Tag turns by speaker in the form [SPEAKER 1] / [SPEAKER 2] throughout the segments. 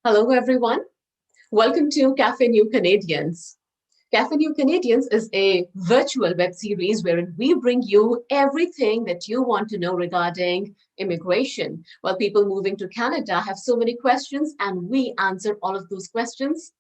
[SPEAKER 1] Hello, everyone. Welcome to Café New Canadians. Café New Canadians is a virtual web series wherein we bring you everything that you want to know regarding immigration. Well, people moving to Canada have so many questions, and we answer all of those questions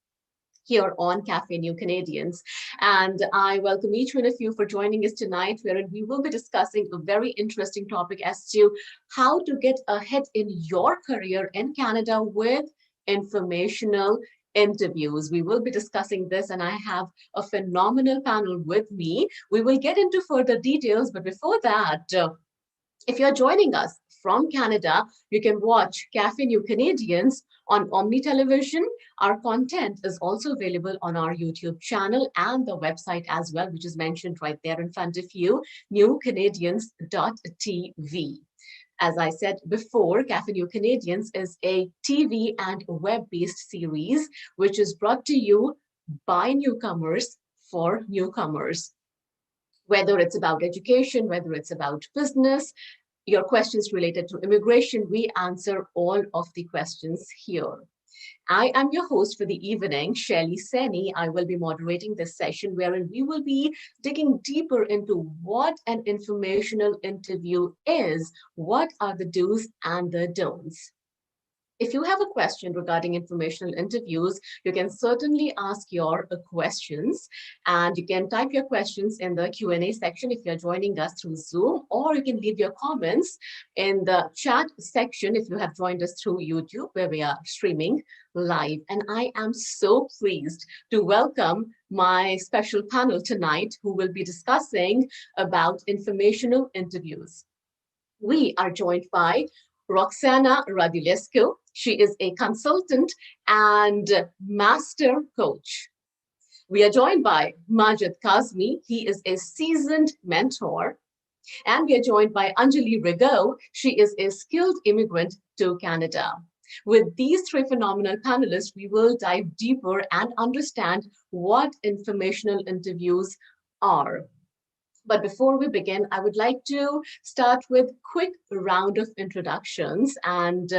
[SPEAKER 1] here on Café New Canadians. And I welcome each one of you for joining us tonight, wherein we will be discussing a very interesting topic as to how to get ahead in your career in Canada with informational interviews. We will be discussing this, and I have a phenomenal panel with me. We will get into further details, but before that, if you're joining us from Canada, you can watch Café New Canadians on Omni Television. Our content is also available on our YouTube channel and the website as well, which is mentioned right there in front of you, newcanadians.tv. As I said before, Café New Canadians is a TV and web-based series, which is brought to you by newcomers for newcomers. Whether it's about education, whether it's about business, your questions related to immigration, we answer all of the questions here. I am your host for the evening, Saini. I will be moderating this session wherein we will be digging deeper into what an informational interview is, what are the do's and the don'ts. If you have a question regarding informational interviews, you can certainly ask your questions, and you can type your questions in the Q&A section if you're joining us through Zoom, or you can leave your comments in the chat section if you have joined us through YouTube, where we are streaming live. And I am so pleased to welcome my special panel tonight who will be discussing about informational interviews. We are joined by Roxana Radulescu. She is a consultant and master coach. We are joined by Majid Kazmi. He is a seasoned mentor. And we are joined by Anjali Rego. She is a skilled immigrant to Canada. With these three phenomenal panelists, we will dive deeper and understand what informational interviews are. But before we begin, I would like to start with a quick round of introductions, and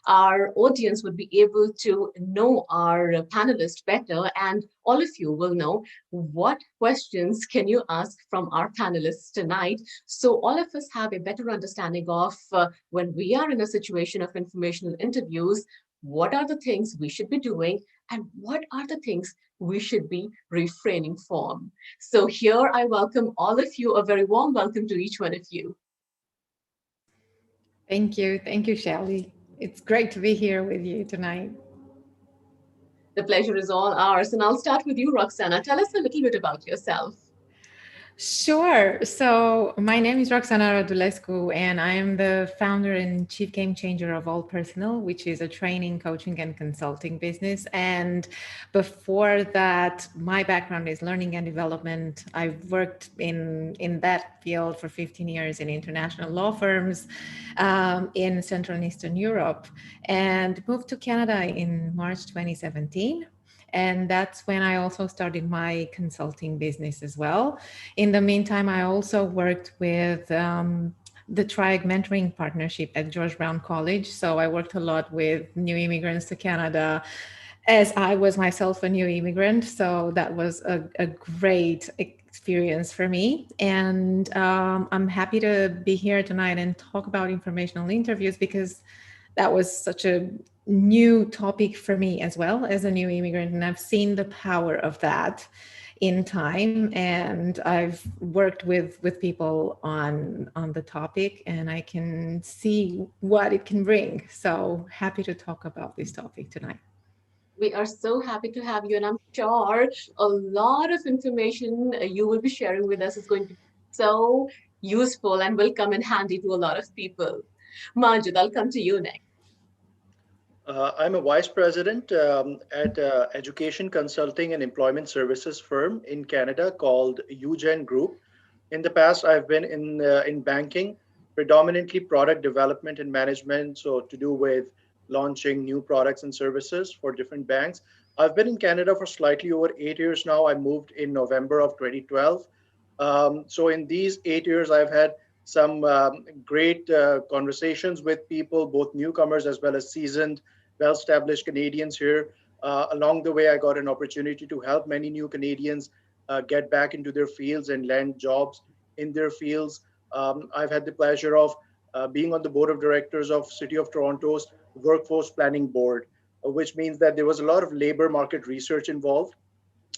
[SPEAKER 1] our audience would be able to know our panelists better, and all of you will know what questions can you ask from our panelists tonight. So all of us have a better understanding of when we are in a situation of informational interviews, what are the things we should be doing, and what are the things we should be refraining from. So here I welcome all of you, a very warm welcome to each one of you.
[SPEAKER 2] Thank you. Thank you, Shaili. It's great to be here with you tonight.
[SPEAKER 1] The pleasure is all ours. And I'll start with you, Roxana. Tell us a little bit about yourself.
[SPEAKER 2] Sure. So my name is Roxana Radulescu, and I am the founder and chief game changer of All Personal, which is a training, coaching, and consulting business. And before that, my background is learning and development. I've worked in that field for 15 years in international law firms in Central and Eastern Europe, and moved to Canada in March 2017. And that's when I also started my consulting business as well. In the meantime, I also worked with the TRIAG mentoring partnership at George Brown College. So I worked a lot with new immigrants to Canada, as I was myself a new immigrant. So that was a great experience for me. And I'm happy to be here tonight and talk about informational interviews, because that was such a new topic for me as well as a new immigrant. And I've seen the power of that in time. And I've worked with people on the topic, and I can see what it can bring. So happy to talk about this topic tonight.
[SPEAKER 1] We are so happy to have you, and I'm sure a lot of information you will be sharing with us is going to be so useful and will come in handy to a lot of people. Majid, I'll come to you next.
[SPEAKER 3] I'm a vice president at education consulting and employment services firm in Canada called UGen Group. In the past, I've been in banking, predominantly product development and management, so to do with launching new products and services for different banks. I've been in Canada for slightly over 8 years now. I moved in November of 2012. So in these 8 years, I've had some great conversations with people, both newcomers as well as seasoned well-established Canadians here. Along the way, I got an opportunity to help many new Canadians get back into their fields and land jobs in their fields. I've had the pleasure of being on the board of directors of City of Toronto's Workforce Planning Board, which means that there was a lot of labor market research involved.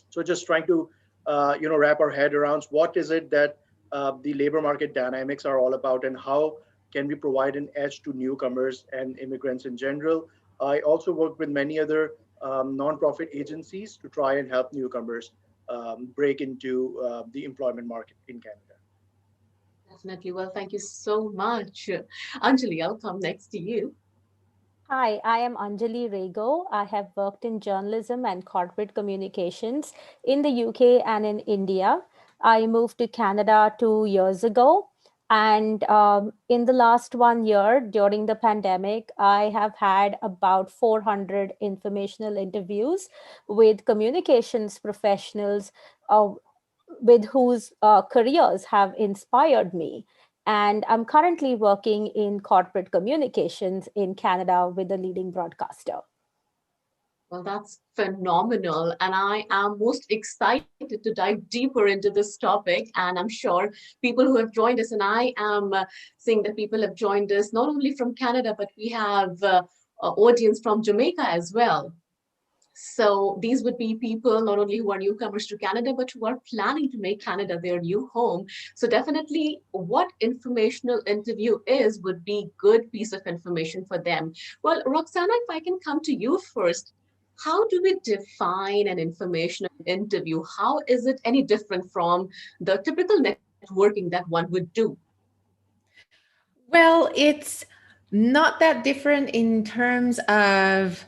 [SPEAKER 3] So just trying to wrap our head around what is it that the labor market dynamics are all about, and how can we provide an edge to newcomers and immigrants in general. I also work with many other nonprofit agencies to try and help newcomers break into the employment market in Canada.
[SPEAKER 1] Definitely. Well, thank you so much. Anjali, I'll come next to you.
[SPEAKER 4] Hi, I am Anjali Rego. I have worked in journalism and corporate communications in the UK and in India. I moved to Canada 2 years ago. And in the last 1 year during the pandemic, I have had about 400 informational interviews with communications professionals uh, with whose careers have inspired me. And I'm currently working in corporate communications in Canada with a leading broadcaster.
[SPEAKER 1] Well, that's phenomenal. And I am most excited to dive deeper into this topic. And I'm sure people who have joined us, and I am seeing that people have joined us not only from Canada, but we have audience from Jamaica as well. So these would be people not only who are newcomers to Canada, but who are planning to make Canada their new home. So definitely what informational interview is would be good piece of information for them. Well, Roxana, if I can come to you first, how do we define an informational interview? How is it any different from the typical networking that one would do?
[SPEAKER 2] Well, it's not that different in terms of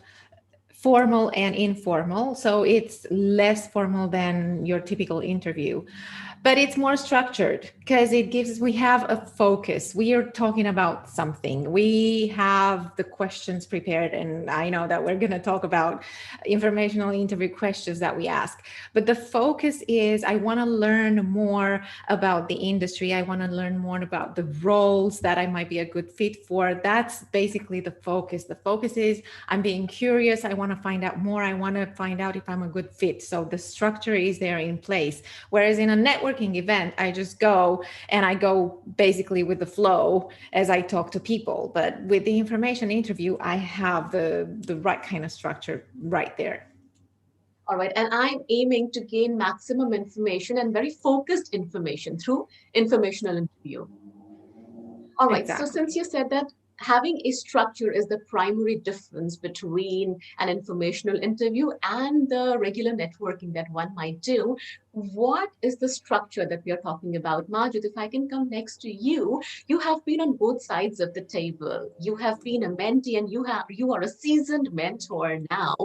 [SPEAKER 2] formal and informal. So it's less formal than your typical interview, but it's more structured because we have a focus. We are talking about something. We have the questions prepared. And I know that we're going to talk about informational interview questions that we ask, but the focus is I want to learn more about the industry. I want to learn more about the roles that I might be a good fit for. That's basically the focus. The focus is I'm being curious. I want to find out more. I want to find out if I'm a good fit. So the structure is there in place. Whereas in a networking event, I just go and I go basically with the flow as I talk to people. But with the information interview, I have the right kind of structure right there.
[SPEAKER 1] All right. And I'm aiming to gain maximum information and very focused information through informational interview. All right. So
[SPEAKER 2] Exactly.
[SPEAKER 1] since you said that having a structure is the primary difference between an informational interview and the regular networking that one might do, what is the structure that we are talking about? Majid, if I can come next to you, you have been on both sides of the table. You have been a mentee and you are a seasoned mentor now.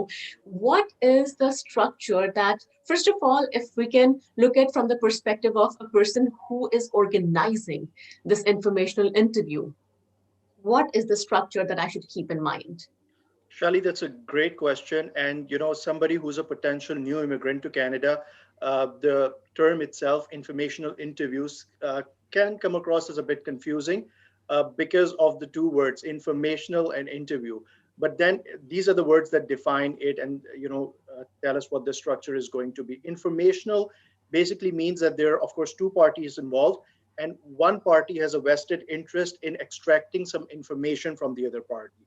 [SPEAKER 1] What is the structure that, first of all, if we can look at from the perspective of a person who is organizing this informational interview, what is the structure that I should keep in mind?
[SPEAKER 3] Shali, that's a great question. And somebody who's a potential new immigrant to Canada, the term itself, informational interviews, can come across as a bit confusing because of the two words, informational and interview. But then these are the words that define it, and tell us what the structure is going to be. Informational basically means that there are, of course, two parties involved, and one party has a vested interest in extracting some information from the other party.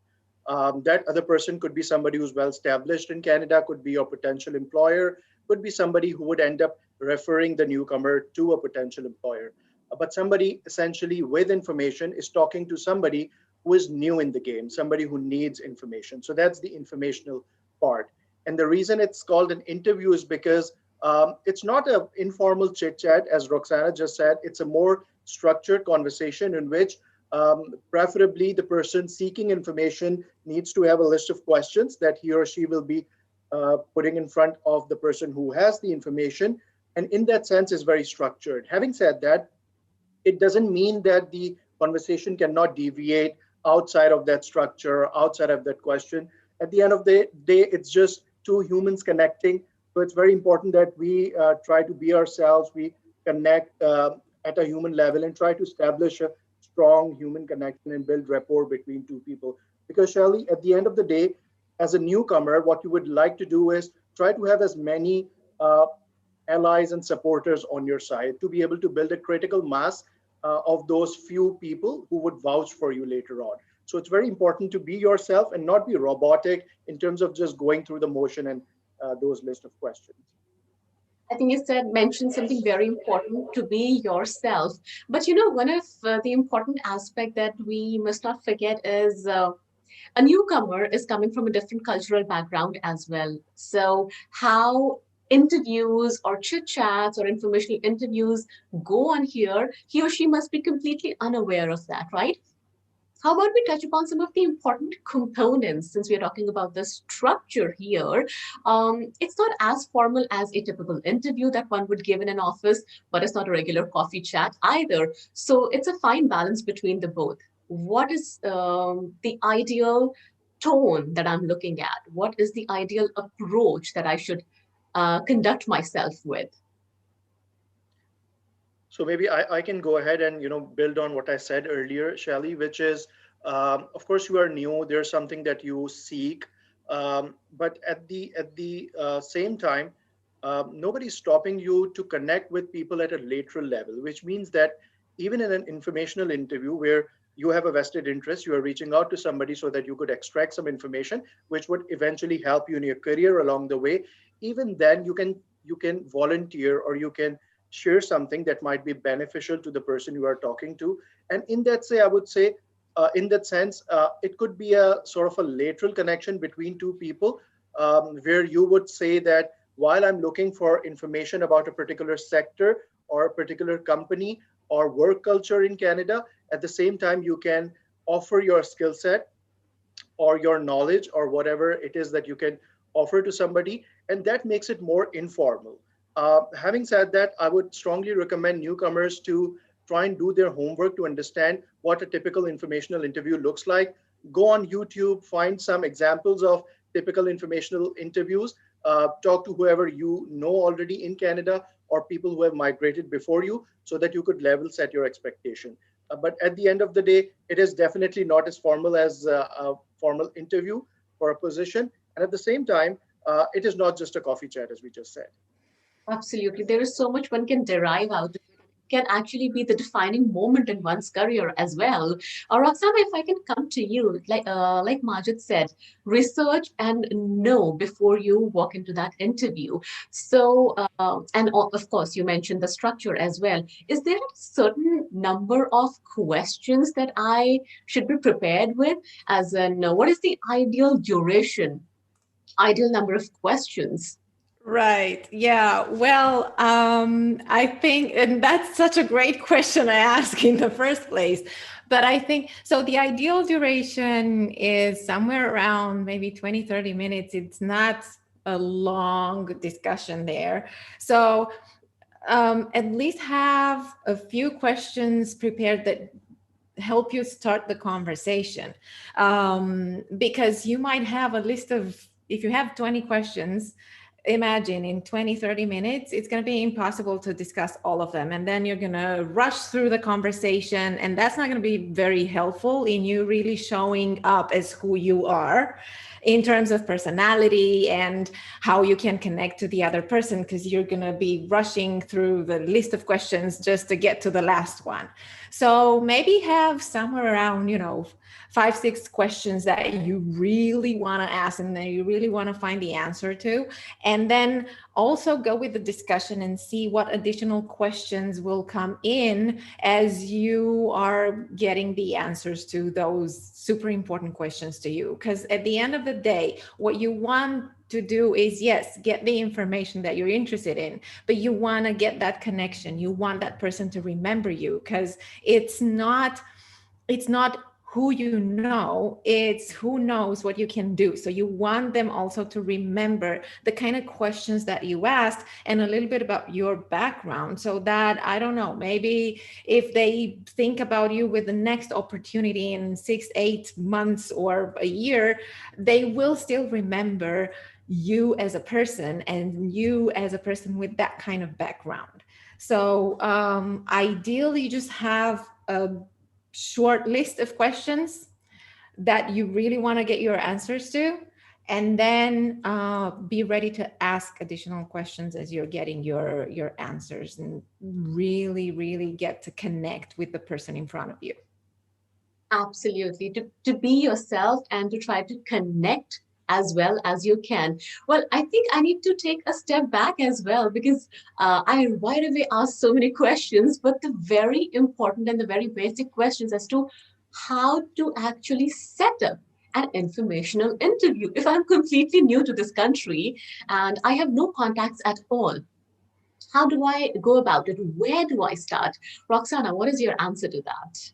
[SPEAKER 3] That other person could be somebody who's well established in Canada, could be your potential employer, could be somebody who would end up referring the newcomer to a potential employer. But somebody essentially with information is talking to somebody who is new in the game, somebody who needs information. So that's the informational part. And the reason it's called an interview is because it's not an informal chit chat, as Roxana just said. It's a more structured conversation in which preferably the person seeking information needs to have a list of questions that he or she will be putting in front of the person who has the information. And in that sense is very structured. Having said that, it doesn't mean that the conversation cannot deviate outside of that structure, outside of that question. At the end of the day, it's just two humans connecting. So it's very important that we try to be ourselves, we connect at a human level and try to establish a strong human connection and build rapport between two people. Because Shelley, at the end of the day, as a newcomer, what you would like to do is try to have as many uh, allies and supporters on your side to be able to build a critical mass of those few people who would vouch for you later on. So it's very important to be yourself and not be robotic in terms of just going through the motion and those list of questions.
[SPEAKER 1] I think you said mentioned something very important, to be yourself. But one of the important aspect that we must not forget is a newcomer is coming from a different cultural background as well. So how interviews or chit chats or informational interviews go on here, he or she must be completely unaware of that, right? How about we touch upon some of the important components since we are talking about the structure here? It's not as formal as a typical interview that one would give in an office, but it's not a regular coffee chat either. So it's a fine balance between the both. What is the ideal tone that I'm looking at? What is the ideal approach that I should conduct myself with?
[SPEAKER 3] So maybe I can go ahead and build on what I said earlier, Shaili, which is, of course you are new. There's something that you seek, but at the same time, nobody's stopping you to connect with people at a lateral level, which means that even in an informational interview where you have a vested interest, you are reaching out to somebody so that you could extract some information, which would eventually help you in your career along the way. Even then, you can volunteer or you can share something that might be beneficial to the person you are talking to. And in that say, I would say, in that sense, it could be a sort of a lateral connection between two people, where you would say that while I'm looking for information about a particular sector or a particular company or work culture in Canada, at the same time, you can offer your skill set or your knowledge or whatever it is that you can offer to somebody, and that makes it more informal. Having said that, I would strongly recommend newcomers to try and do their homework to understand what a typical informational interview looks like. Go on YouTube, find some examples of typical informational interviews, talk to whoever you know already in Canada or people who have migrated before you so that you could level set your expectation. But at the end of the day, it is definitely not as formal as a formal interview for a position. And at the same time, it is not just a coffee chat, as we just said.
[SPEAKER 1] Absolutely. There is so much one can derive out of it. Can actually be the defining moment in one's career as well. Roxana, if I can come to you, like Majid said, research and know before you walk into that interview. So, of course, you mentioned the structure as well. Is there a certain number of questions that I should be prepared with? As in, what is the ideal duration, ideal number of questions?
[SPEAKER 2] Right. Yeah. Well, I think, and that's such a great question I ask in the first place. But I think, so the ideal duration is somewhere around maybe 20, 30 minutes. It's not a long discussion there. So at least have a few questions prepared that help you start the conversation. Because you might have a list of, if you have 20 questions, imagine in 20, 30 minutes, it's going to be impossible to discuss all of them. And then you're going to rush through the conversation. And that's not going to be very helpful in you really showing up as who you are in terms of personality and how you can connect to the other person, because you're going to be rushing through the list of questions just to get to the last one. So maybe have somewhere around, 5, 6 questions that you really want to ask and that you really want to find the answer to. And then also go with the discussion and see what additional questions will come in as you are getting the answers to those super important questions to you. Because at the end of the day, what you want to do is, yes, get the information that you're interested in, but you want to get that connection. You want that person to remember you, because it's not who you know, it's who knows what you can do. So you want them also to remember the kind of questions that you asked and a little bit about your background, so that, I don't know, maybe if they think about you with the next opportunity in 6, 8 months or a year, they will still remember you as a person and you as a person with that kind of background. So ideally, you just have a short list of questions that you really want to get your answers to, and then be ready to ask additional questions as you're getting your answers, and really get to connect with the person in front of you.
[SPEAKER 1] Absolutely. To be yourself and to try to connect as well as you can. Well, I think I need to take a step back as well because I right away asked so many questions, but the very important and the very basic questions as to how to actually set up an informational interview. If I'm completely new to this country and I have no contacts at all, how do I go about it? Where do I start? Roxana, what is your answer to that?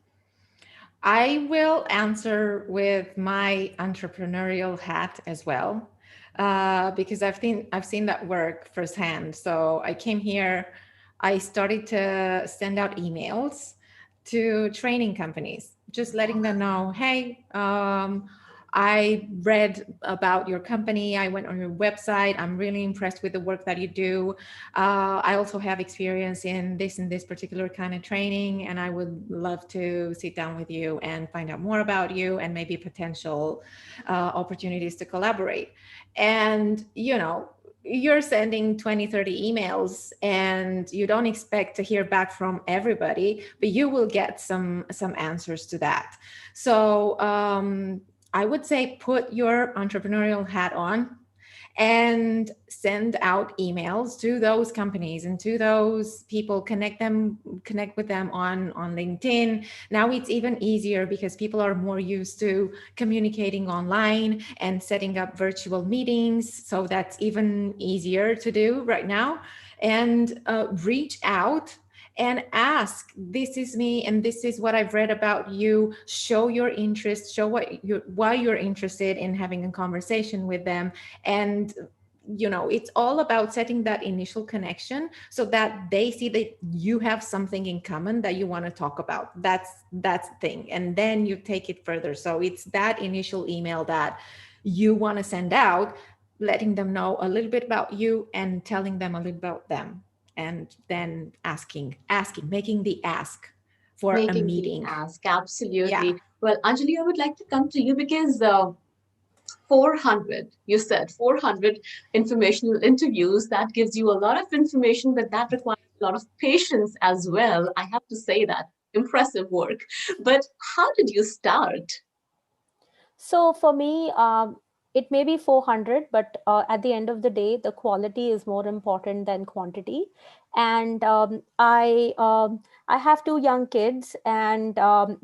[SPEAKER 2] I will answer with my entrepreneurial hat as well, because I've seen that work firsthand. So I came here, I started to send out emails to training companies, just letting them know, hey, I read about your company. I went on your website. I'm really impressed with the work that you do. I also have experience in this and this particular kind of training, and I would love to sit down with you and find out more about you and maybe potential opportunities to collaborate. And, you're sending 20, 30 emails and you don't expect to hear back from everybody, but you will get some answers to that. So I would say put your entrepreneurial hat on and send out emails to those companies and to those people. Connect with them on LinkedIn. Now it's even easier because people are more used to communicating online and setting up virtual meetings, so that's even easier to do right now. And reach out and ask, this is me and this is what I've read about you. Show your interest, show why you're interested in having a conversation with them. And it's all about setting that initial connection so that they see that you have something in common that you want to talk about. That's the thing. And then you take it further. So it's that initial email that you want to send out, letting them know a little bit about you and telling them a little about them, and then asking, making the ask for a
[SPEAKER 1] Making the
[SPEAKER 2] meeting.
[SPEAKER 1] ask,
[SPEAKER 2] Yeah.
[SPEAKER 1] absolutely. Well, Anjali, I would like to come to you because 400, you said 400 informational interviews, that gives you a lot of information, but that requires a lot of patience as well. I have to say that. Impressive work. But how did you start?
[SPEAKER 4] So for me, it may be 400, but at the end of the day, the quality is more important than quantity. And I have two young kids, and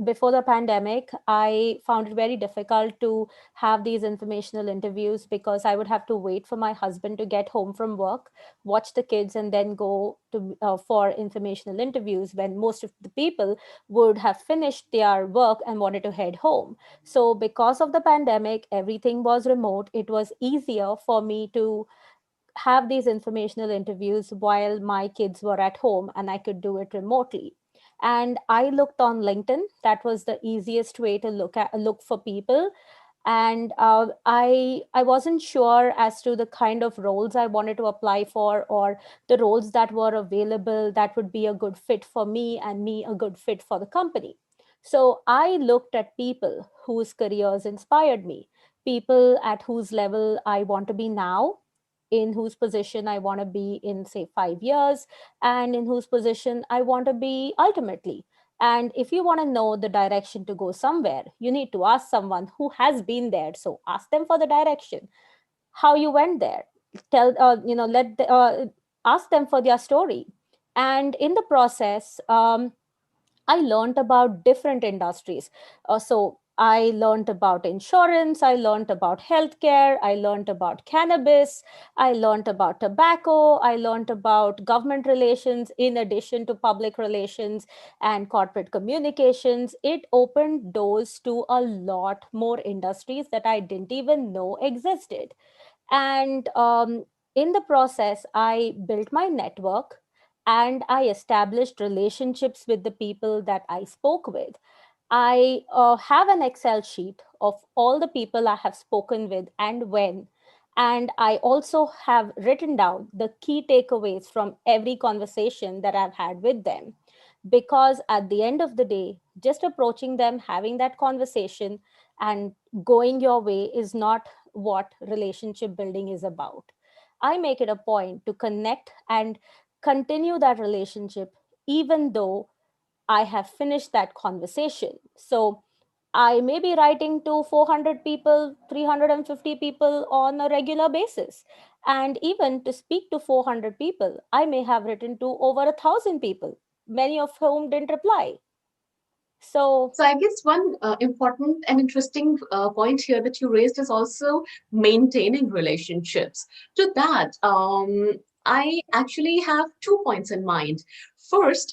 [SPEAKER 4] before the pandemic, I found it very difficult to have these informational interviews because I would have to wait for my husband to get home from work, watch the kids, and then go to for informational interviews when most of the people would have finished their work and wanted to head home. So, because of the pandemic, everything was remote. It was easier for me to have these informational interviews while my kids were at home and I could do it remotely. And I looked on LinkedIn. That was the easiest way to look for people. And I wasn't sure as to the kind of roles I wanted to apply for, or the roles that were available that would be a good fit for me and me a good fit for the company. So I looked at people whose careers inspired me, people at whose level I want to be now, in whose position I want to be in, say, 5 years, and in whose position I want to be ultimately. And if you want to know the direction to go somewhere, you need to ask someone who has been there. So ask them for the direction, how you went there. Tell, ask them for their story. And in the process, I learned about different industries. So I learned about insurance, I learned about healthcare, I learned about cannabis, I learned about tobacco, I learned about government relations in addition to public relations and corporate communications. It opened doors to a lot more industries that I didn't even know existed. And in the process, I built my network and I established relationships with the people that I spoke with. I have an Excel sheet of all the people I have spoken with and when. And I also have written down the key takeaways from every conversation that I've had with them. Because at the end of the day, just approaching them, having that conversation, and going your way is not what relationship building is about. I make it a point to connect and continue that relationship even though I have finished that conversation. So I may be writing to 400 people, 350 people on a regular basis. And even to speak to 400 people, I may have written to over 1,000 people, many of whom didn't reply. So,
[SPEAKER 1] So I guess one important and interesting point here that you raised is also maintaining relationships. To that, I actually have 2 points in mind. First,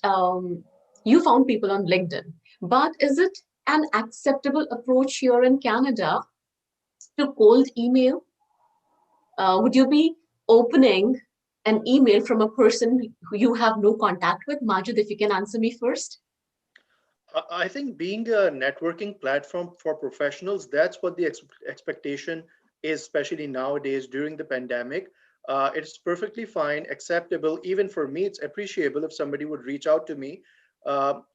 [SPEAKER 1] you found people on LinkedIn, but is it an acceptable approach here in Canada to cold email? Would you be opening an email from a person who you have no contact with? Majid, if you can answer me first.
[SPEAKER 3] I think being a networking platform for professionals, that's what the expectation is, especially nowadays during the pandemic. It's perfectly fine, acceptable. Even for me, it's appreciable if somebody would reach out to me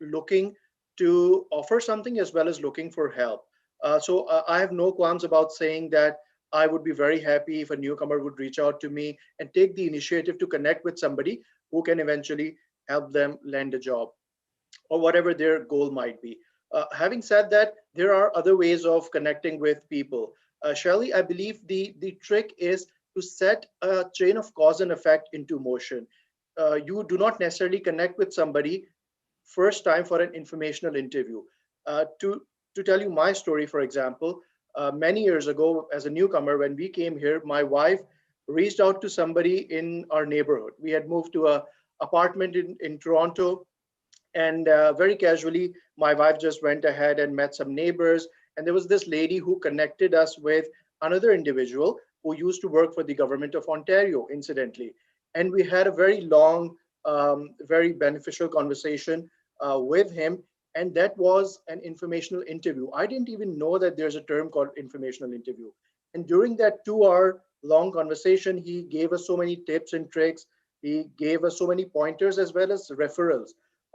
[SPEAKER 3] looking to offer something as well as looking for help. So I have no qualms about saying that I would be very happy if a newcomer would reach out to me and take the initiative to connect with somebody who can eventually help them land a job or whatever their goal might be. Having said that, there are other ways of connecting with people. Shaili, I believe the trick is to set a chain of cause and effect into motion. You do not necessarily connect with somebody first time for an informational interview. To tell you my story, for example, many years ago, as a newcomer, when we came here, my wife reached out to somebody in our neighborhood. We had moved to a apartment in Toronto, and very casually, my wife just went ahead and met some neighbors. And there was this lady who connected us with another individual who used to work for the government of Ontario, incidentally. And we had a very long, very beneficial conversation with him. And that was an informational interview. I didn't even know that there's a term called informational interview. And during that 2 hour long conversation, he gave us so many tips and tricks. He gave us so many pointers as well as referrals.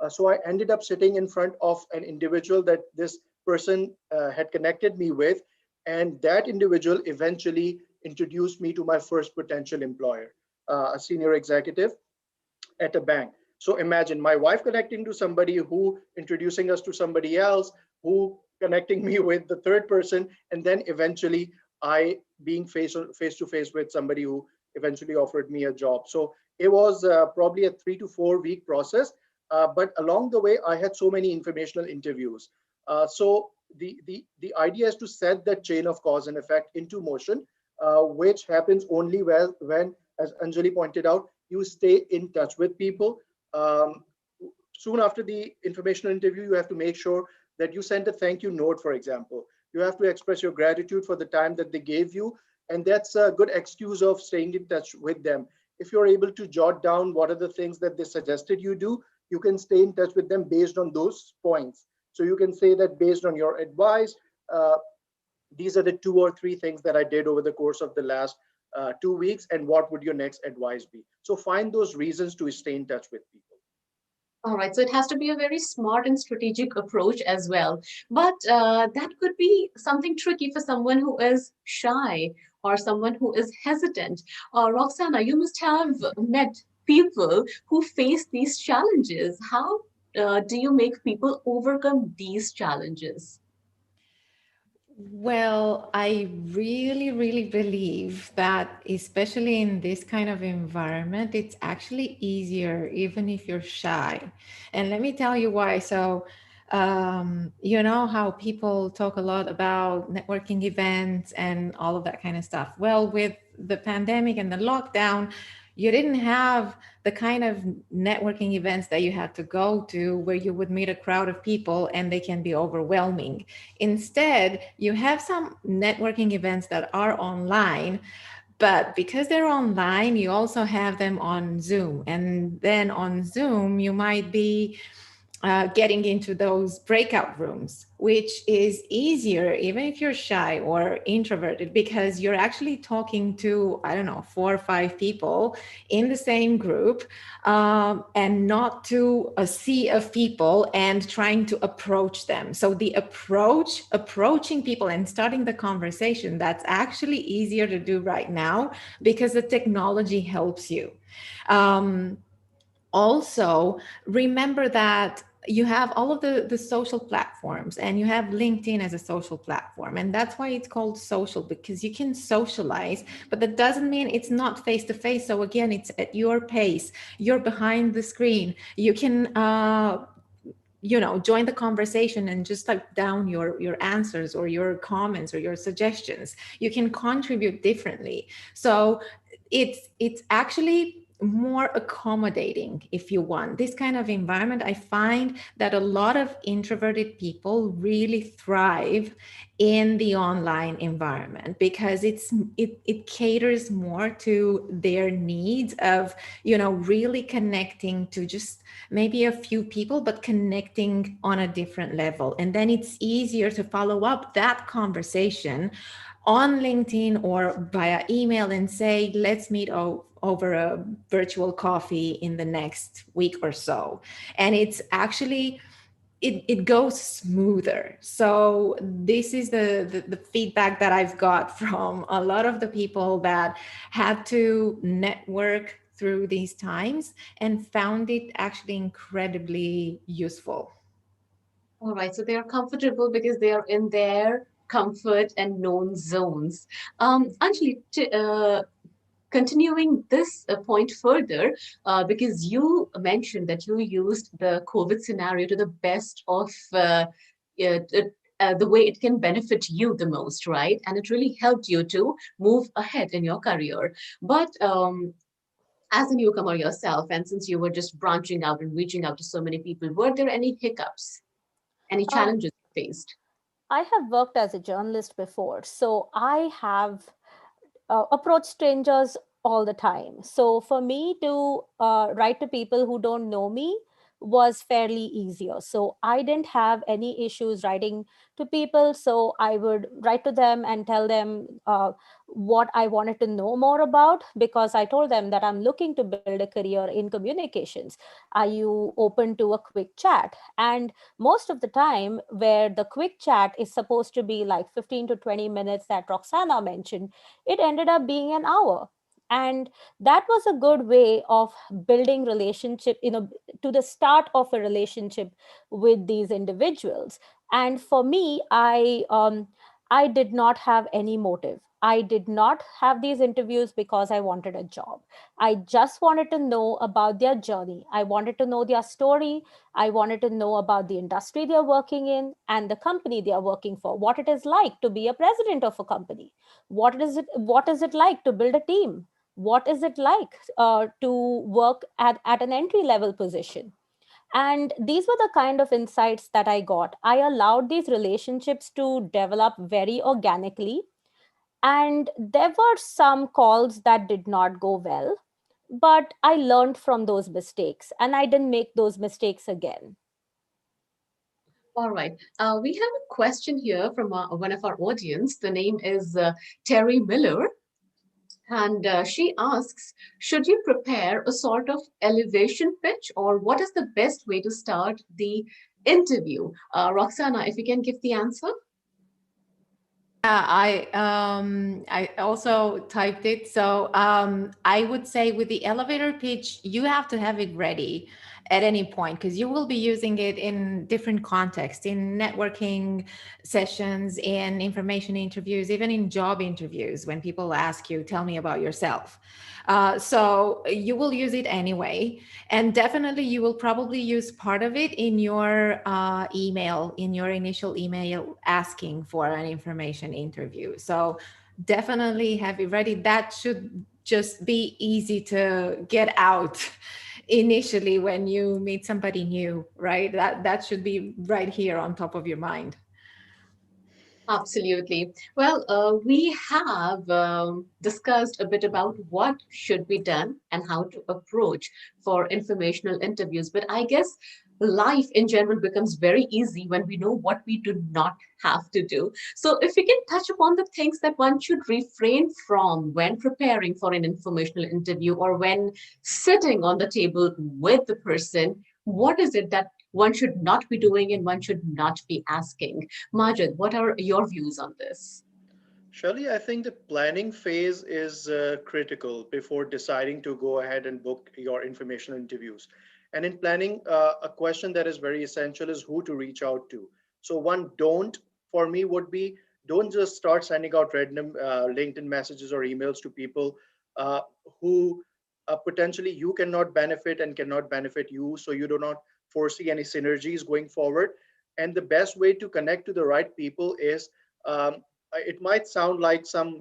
[SPEAKER 3] So I ended up sitting in front of an individual that this person had connected me with, and that individual eventually introduced me to my first potential employer, a senior executive at a bank. So imagine my wife connecting to somebody who introducing us to somebody else, who connecting me with the third person, and then eventually I being face to face with somebody who eventually offered me a job. So it was probably a 3 to 4 week process, but along the way I had so many informational interviews. So the idea is to set that chain of cause and effect into motion, which happens only when, as Anjali pointed out, you stay in touch with people. Um, Soon after the informational interview, you have to make sure that you send a thank you note, for example. You have to express your gratitude for the time that they gave you. And that's a good excuse of staying in touch with them. If you're able to jot down what are the things that they suggested you do, you can stay in touch with them based on those points. So you can say that based on your advice, uh, these are the 2 or 3 things that I did over the course of the last 2 weeks, and what would your next advice be? So find those reasons to stay in touch with people.
[SPEAKER 1] All right, so it has to be a very smart and strategic approach as well. But that could be something tricky for someone who is shy or someone who is hesitant. Roxana, you must have met people who face these challenges. How do you make people overcome these challenges?
[SPEAKER 2] Well, I really, really believe that, especially in this kind of environment, it's actually easier, even if you're shy. And let me tell you why. So, you know how people talk a lot about networking events and all of that kind of stuff. Well, with the pandemic and the lockdown, you didn't have the kind of networking events that you had to go to where you would meet a crowd of people and they can be overwhelming. Instead, you have some networking events that are online, but because they're online, you also have them on Zoom. And then on Zoom, you might be getting into those breakout rooms, which is easier even if you're shy or introverted, because you're actually talking to, I don't know, 4 or 5 people in the same group, and not to a sea of people and trying to approach them. So the approaching people and starting the conversation, that's actually easier to do right now because the technology helps you. Also, remember that you have all of the social platforms, and you have LinkedIn as a social platform, and that's why it's called social, because you can socialize, but that doesn't mean it's not face to face. So again, it's at your pace, you're behind the screen, you can join the conversation and just type down your answers or your comments or your suggestions. You can contribute differently. So it's actually more accommodating if you want this kind of environment. I find that a lot of introverted people really thrive in the online environment because it caters more to their needs of really connecting to just maybe a few people, but connecting on a different level. And then it's easier to follow up that conversation on LinkedIn or via email and say, let's meet over a virtual coffee in the next week or so. And it's actually, it goes smoother. So this is the feedback that I've got from a lot of the people that had to network through these times and found it actually incredibly useful.
[SPEAKER 1] All right, so they are comfortable because they are in their comfort and known zones. Anjali, continuing this point further, because you mentioned that you used the COVID scenario to the best of the way it can benefit you the most, right? And it really helped you to move ahead in your career. But as a newcomer yourself, and since you were just branching out and reaching out to so many people, were there any hiccups, any
[SPEAKER 4] Um,
[SPEAKER 1] challenges you faced?
[SPEAKER 4] I have worked as a journalist before, so I have approach strangers all the time. So for me to write to people who don't know me was fairly easier. So I didn't have any issues writing to people. So I would write to them and tell them what I wanted to know more about, because I told them that I'm looking to build a career in communications. Are you open to a quick chat? And most of the time, where the quick chat is supposed to be like 15 to 20 minutes that Roxana mentioned, it ended up being an hour. And that was a good way of building relationship, to the start of a relationship with these individuals. And for me, I did not have any motive. I did not have these interviews because I wanted a job. I just wanted to know about their journey. I wanted to know their story. I wanted to know about the industry they're working in and the company they are working for, what it is like to be a president of a company, what is it like to build a team, what is it like to work at an entry level position. And these were the kind of insights that I got. I allowed these relationships to develop very organically. And there were some calls that did not go well, but I learned from those mistakes and I didn't make those mistakes again.
[SPEAKER 1] All right. We have a question here from one of our audience. The name is Terry Miller. And she asks, should you prepare a sort of elevation pitch, or what is the best way to start the interview? Roxana, if you can give the answer.
[SPEAKER 2] Yeah, I also typed it. So I would say with the elevator pitch, you have to have it ready at any point because you will be using it in different contexts, in networking sessions, in information interviews, even in job interviews when people ask you, tell me about yourself. So you will use it anyway. And definitely you will probably use part of it in your email, in your initial email asking for an information interview. So definitely have it ready. That should just be easy to get out initially when you meet somebody new, right? That should be right here on top of your mind.
[SPEAKER 1] Absolutely. Well, we have discussed a bit about what should be done and how to approach for informational interviews. But I guess life in general becomes very easy when we know what we do not have to do. So, if we can touch upon the things that one should refrain from when preparing for an informational interview or when sitting on the table with the person, what is it that one should not be doing and one should not be asking? Majid, what are your views on this?
[SPEAKER 3] Shirley, I think the planning phase is critical before deciding to go ahead and book your informational interviews. And in planning, a question that is very essential is who to reach out to. So, one don't for me would be don't just start sending out random LinkedIn messages or emails to people uh, who potentially you cannot benefit and cannot benefit you. So, you do not foresee any synergies going forward. And the best way to connect to the right people is it might sound like some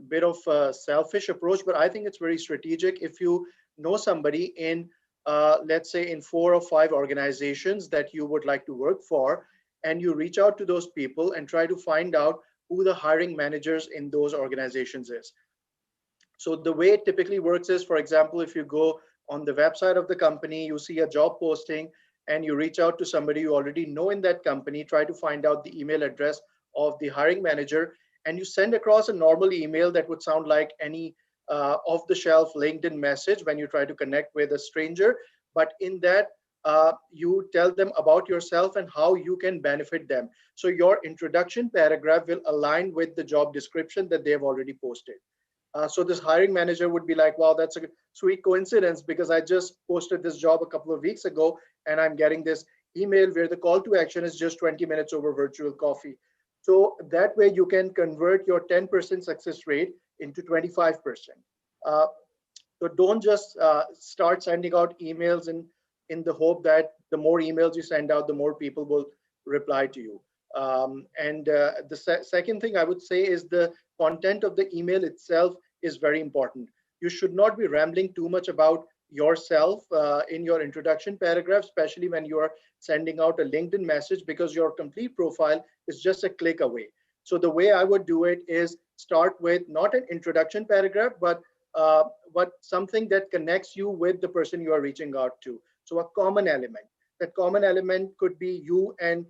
[SPEAKER 3] bit of a selfish approach, but I think it's very strategic. If you know somebody in let's say in 4 or 5 organizations that you would like to work for, and you reach out to those people and try to find out who the hiring managers in those organizations is. So the way it typically works is, for example, if you go on the website of the company, you see a job posting and you reach out to somebody you already know in that company, try to find out the email address of the hiring manager, and you send across a normal email that would sound like any off the shelf LinkedIn message when you try to connect with a stranger. But in that, you tell them about yourself and how you can benefit them. So your introduction paragraph will align with the job description that they have already posted. So this hiring manager would be like, wow, that's a sweet coincidence because I just posted this job a couple of weeks ago and I'm getting this email where the call to action is just 20 minutes over virtual coffee. So that way you can convert your 10% success rate into 25%. Uh, so don't just start sending out emails in the hope that the more emails you send out, the more people will reply to you. And the second thing I would say is the content of the email itself is very important. You should not be rambling too much about yourself in your introduction paragraph, especially when you are sending out a LinkedIn message, because your complete profile is just a click away. So the way I would do it is start with not an introduction paragraph, but something that connects you with the person you are reaching out to. So a common element. That common element could be you and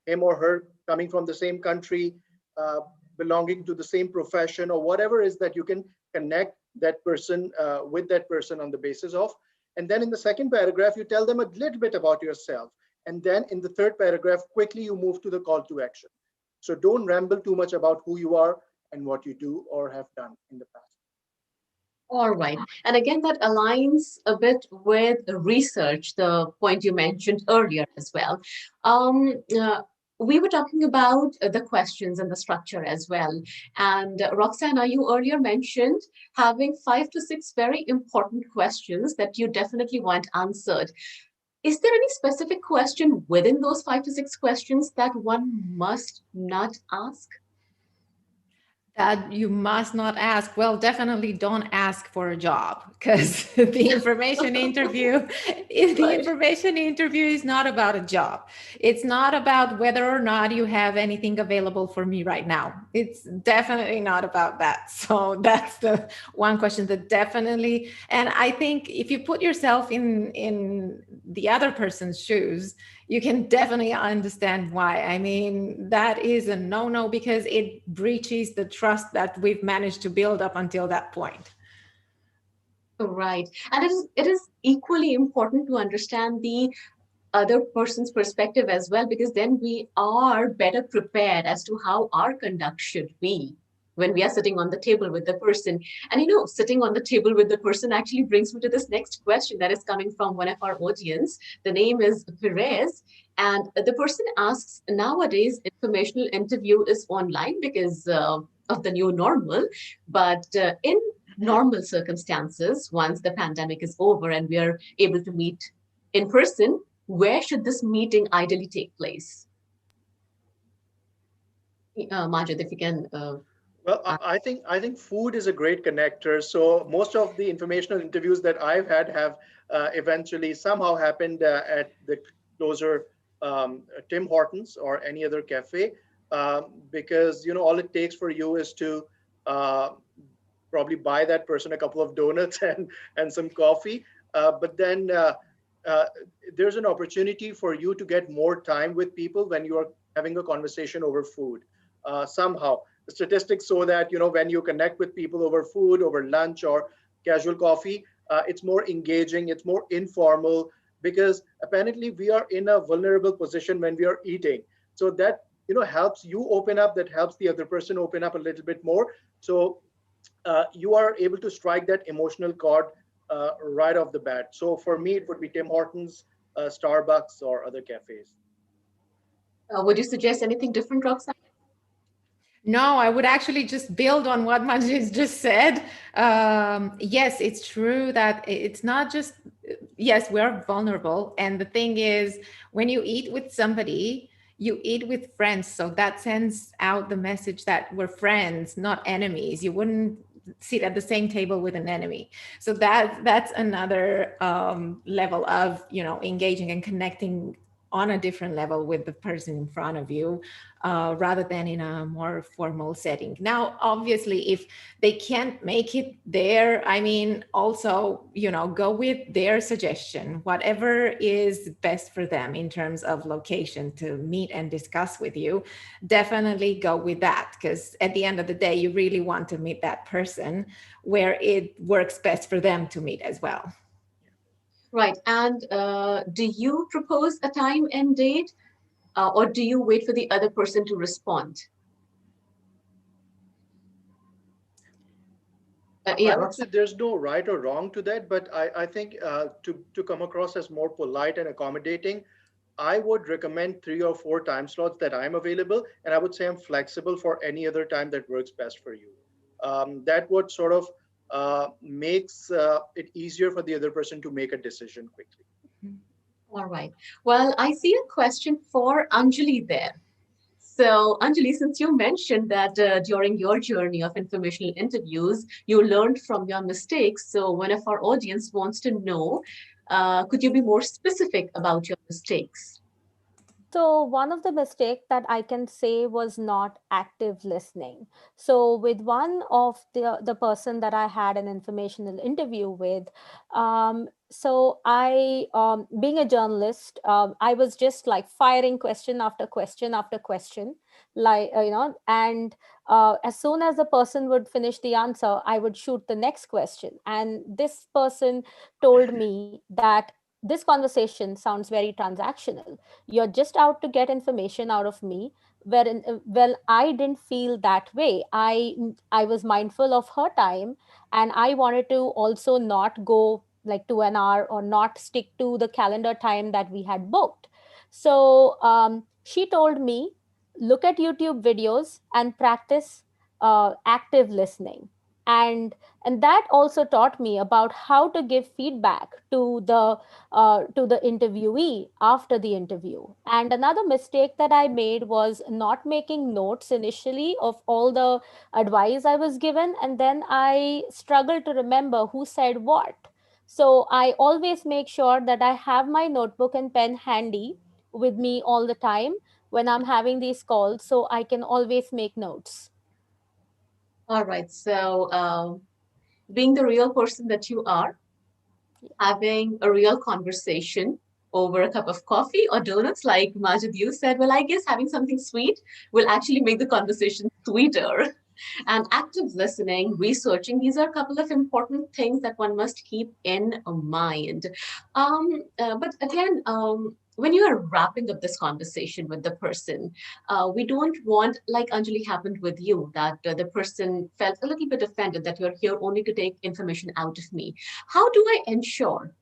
[SPEAKER 3] him or her coming from the same country, uh, belonging to the same profession, or whatever is that you can connect that person with that person on the basis of. And then in the second paragraph, you tell them a little bit about yourself. And then in the third paragraph, quickly you move to the call to action. So don't ramble too much about who you are and what you do or have done in the past.
[SPEAKER 1] All right. And again, that aligns a bit with the research, the point you mentioned earlier as well. Um, uh, we were talking about the questions and the structure as well. And Roxana, you earlier mentioned having 5 to 6 very important questions that you definitely want answered. Is there any specific question within those 5 to 6 questions that one must not ask?
[SPEAKER 2] That you must not ask. Well, definitely don't ask for a job, because the information interview, if the
[SPEAKER 1] Right.
[SPEAKER 2] information interview is not about a job. It's not about whether or not you have anything available for me right now. It's definitely not about that. So that's the one question that definitely, and I think if you put yourself in the other person's shoes, you can definitely understand why. I mean, that is a no-no, because it breaches the trust that we've managed to build up until that point.
[SPEAKER 1] Right. And it is equally important to understand the other person's perspective as well, because then we are better prepared as to how our conduct should be when we are sitting on the table with the person. And sitting on the table with the person actually brings me to this next question that is coming from one of our audience. The name is Perez, and the person asks, nowadays informational interview is online because of the new normal, but in normal circumstances, once the pandemic is over and we are able to meet in person, where should this meeting ideally take place? Majid, if you can.
[SPEAKER 3] Well, I think food is a great connector. So most of the informational interviews that I've had have eventually somehow happened at the closer Tim Hortons or any other cafe, because all it takes for you is to uh, probably buy that person a couple of donuts and some coffee. But then uh, there's an opportunity for you to get more time with people when you are having a conversation over food. Somehow, the statistics show that when you connect with people over food, over lunch or casual coffee, it's more engaging, it's more informal, because apparently we are in a vulnerable position when we are eating. So that helps you open up, that helps the other person open up a little bit more. So you are able to strike that emotional chord right off the bat. So for me, it would be Tim Hortons, Starbucks, or other cafes.
[SPEAKER 1] Would you suggest anything different, Roxanne?
[SPEAKER 2] No, I would actually just build on what Majid just said. Yes, it's true that it's not just, yes, we're vulnerable. And the thing is, when you eat with somebody, you eat with friends. So that sends out the message that we're friends, not enemies. You wouldn't sit at the same table with an enemy. So that's another level of, engaging and connecting on a different level with the person in front of you, rather than in a more formal setting. Now, obviously, if they can't make it there, I mean, also, go with their suggestion, whatever is best for them in terms of location to meet and discuss with you. Definitely go with that, because at the end of the day, you really want to meet that person where it works best for them to meet as well.
[SPEAKER 1] Right. And do you propose a time and date, or do you wait for the other person to respond?
[SPEAKER 3] I
[SPEAKER 1] Yeah,
[SPEAKER 3] would say
[SPEAKER 1] Roxanne.
[SPEAKER 3] there's no right or wrong to that, but I think to come across as more polite and accommodating, I would recommend 3 or 4 time slots that I'm available, and I would say I'm flexible for any other time that works best for you. That would sort of makes it easier for the other person to make a decision quickly.
[SPEAKER 1] All right. Well, I see a question for Anjali there. So, Anjali, since you mentioned that during your journey of informational interviews, you learned from your mistakes. So, one of our audience wants to know, could you be more specific about your mistakes?
[SPEAKER 4] So one of the mistake that I can say was not active listening. So with one of the person that I had an informational interview with, so I being a journalist, I was just like firing question after question after question, like and as soon as the person would finish the answer, I would shoot the next question, and this person told me that this conversation sounds very transactional. You're just out to get information out of me, wherein well, I didn't feel that way. I was mindful of her time, and I wanted to also not go like to an hour or not stick to the calendar time that we had booked. So she told me, look at YouTube videos and practice active listening. And that also taught me about how to give feedback to the interviewee after the interview. And another mistake that I made was not making notes initially of all the advice I was given, and then I struggled to remember who said what. So I always make sure that I have my notebook and pen handy with me all the time when I'm having these calls, so I can always make notes.
[SPEAKER 1] All right. So, being the real person that you are, having a real conversation over a cup of coffee or donuts, like Majid, you said, well, I guess having something sweet will actually make the conversation sweeter. And active listening, researching, these are a couple of important things that one must keep in mind. But again, when you are wrapping up this conversation with the person, we don't want, like Anjali happened with you, that the person felt a little bit offended that you're here only to take information out of me. How do I ensure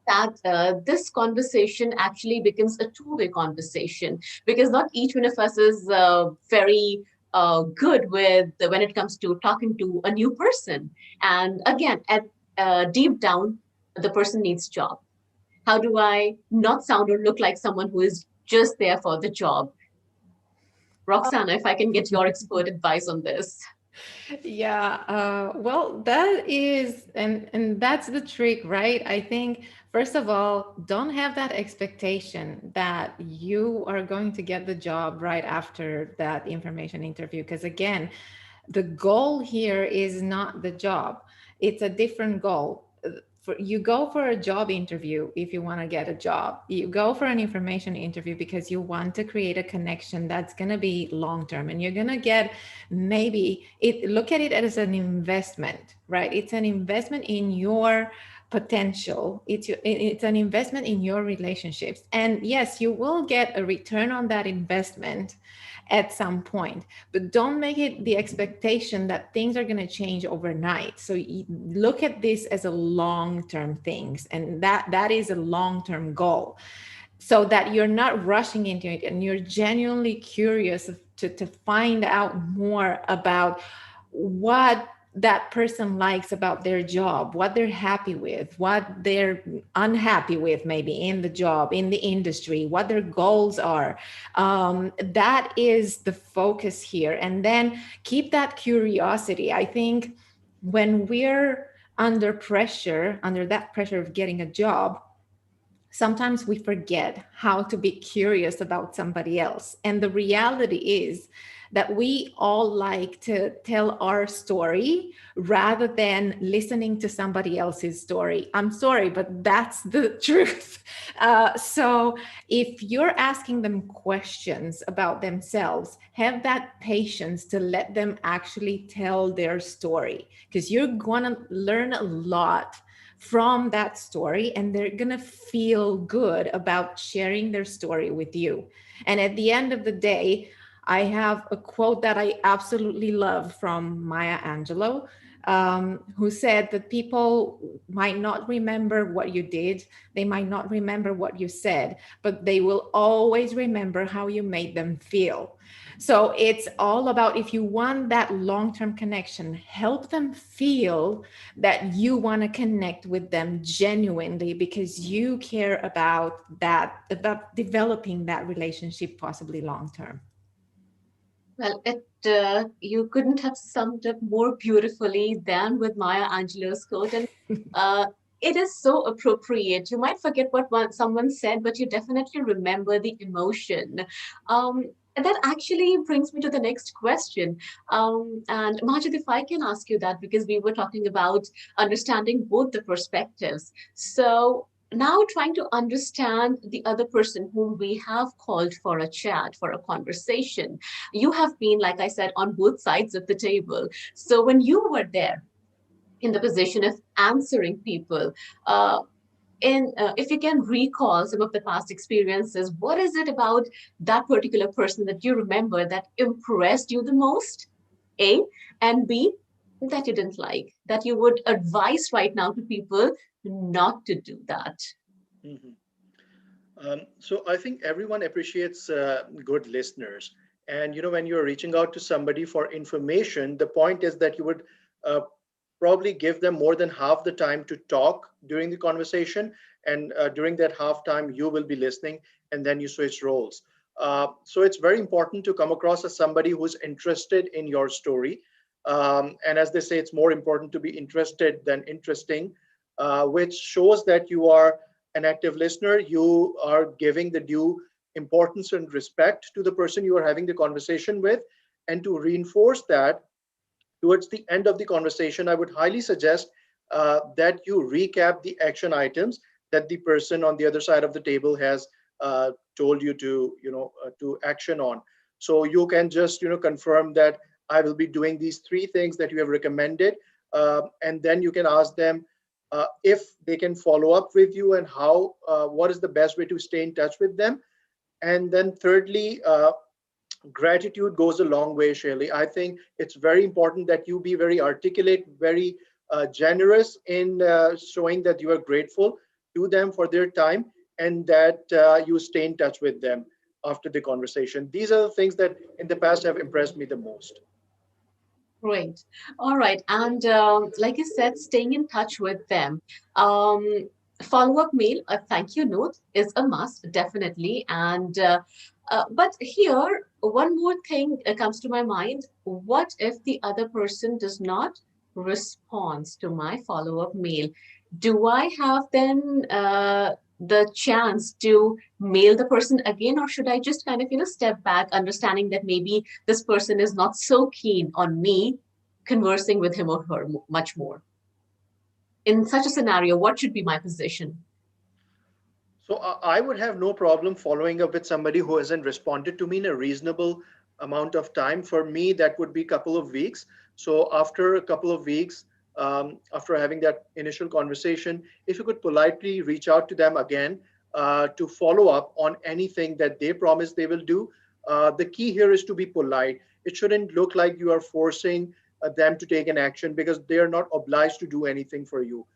[SPEAKER 1] that this conversation actually becomes a two-way conversation, because not each one of us is very good with when it comes to talking to a new person. And again, at deep down, the person needs job. How do I not sound or look like someone who is just there for the job? Roxana, if I can get your expert advice on this.
[SPEAKER 2] Yeah, well, that is, and that's the trick, right? I think, first of all, don't have that expectation that you are going to get the job right after that information interview. Because again, the goal here is not the job, it's a different goal. you go for a job interview if you want to get a job. You go for an information interview because you want to create a connection that's going to be long term, and you're going to get look at it as an investment, right? It's an investment in your potential. It's an investment in your relationships, and yes, you will get a return on that investment at some point, but don't make it the expectation that things are going to change overnight. So you look at this as a long-term things, and that is a long-term goal, so that you're not rushing into it and you're genuinely curious to find out more about what that person likes about their job, what they're happy with, what they're unhappy with, maybe in the job, in the industry, what their goals are. That is the focus here. And then keep that curiosity. I think when we're under that pressure of getting a job, sometimes we forget how to be curious about somebody else. And the reality is that we all like to tell our story rather than listening to somebody else's story. I'm sorry, but that's the truth. So if you're asking them questions about themselves, have that patience to let them actually tell their story, because you're going to learn a lot from that story, and they're going to feel good about sharing their story with you. And at the end of the day, I have a quote that I absolutely love from Maya Angelou, who said that people might not remember what you did, they might not remember what you said, but they will always remember how you made them feel. So it's all about, if you want that long-term connection, help them feel that you want to connect with them genuinely because you care about developing that relationship, possibly long-term.
[SPEAKER 1] Well, you couldn't have summed up more beautifully than with Maya Angelou's quote, and it is so appropriate. You might forget what someone said, but you definitely remember the emotion. And that actually brings me to the next question. And Majid, if I can ask you that, because we were talking about understanding both the perspectives. So now trying to understand the other person whom we have called for a chat, for a conversation. You have been, like I said, on both sides of the table. So when you were there in the position of answering people, if you can recall some of the past experiences, what is it about that particular person that you remember that impressed you the most? A, and B, that you didn't like, that you would advise right now to people not to do that?
[SPEAKER 3] Mhm. So I think everyone appreciates good listeners. And when you're reaching out to somebody for information, the point is that you would uh, probably give them more than half the time to talk during the conversation, and during that half time you will be listening, and then you switch roles. So it's very important to come across as somebody who's interested in your story. And as they say, it's more important to be interested than interesting, which shows that you are an active listener. You are giving the due importance and respect to the person you are having the conversation with. And to reinforce that, towards the end of the conversation, I would highly suggest that you recap the action items that the person on the other side of the table has told you to action on. So you can just confirm that I will be doing these three things that you have recommended, and then you can ask them if they can follow up with you, and how what is the best way to stay in touch with them. And then thirdly, gratitude goes a long way, Shaili. I think it's very important that you be very articulate, very generous in showing that you are grateful to them for their time, and that you stay in touch with them after the conversation. These are the things that in the past have impressed me the most.
[SPEAKER 1] Great. All right. And like I said, staying in touch with them. Follow-up mail, a thank you note is a must, definitely. And but here, one more thing comes to my mind. What if the other person does not respond to my follow-up mail? Do I have then the chance to mail the person again, or should I just kind of, step back, understanding that maybe this person is not so keen on me conversing with him or her much more? in such a scenario, what should be my position?
[SPEAKER 3] So I would have no problem following up with somebody who hasn't responded to me in a reasonable amount of time. For me, that would be a couple of weeks. So after a couple of weeks, after having that initial conversation, if you could politely reach out to them again to follow up on anything that they promise they will do. The key here is to be polite. It shouldn't look like you are forcing them to take an action because they are not obliged to do anything for you.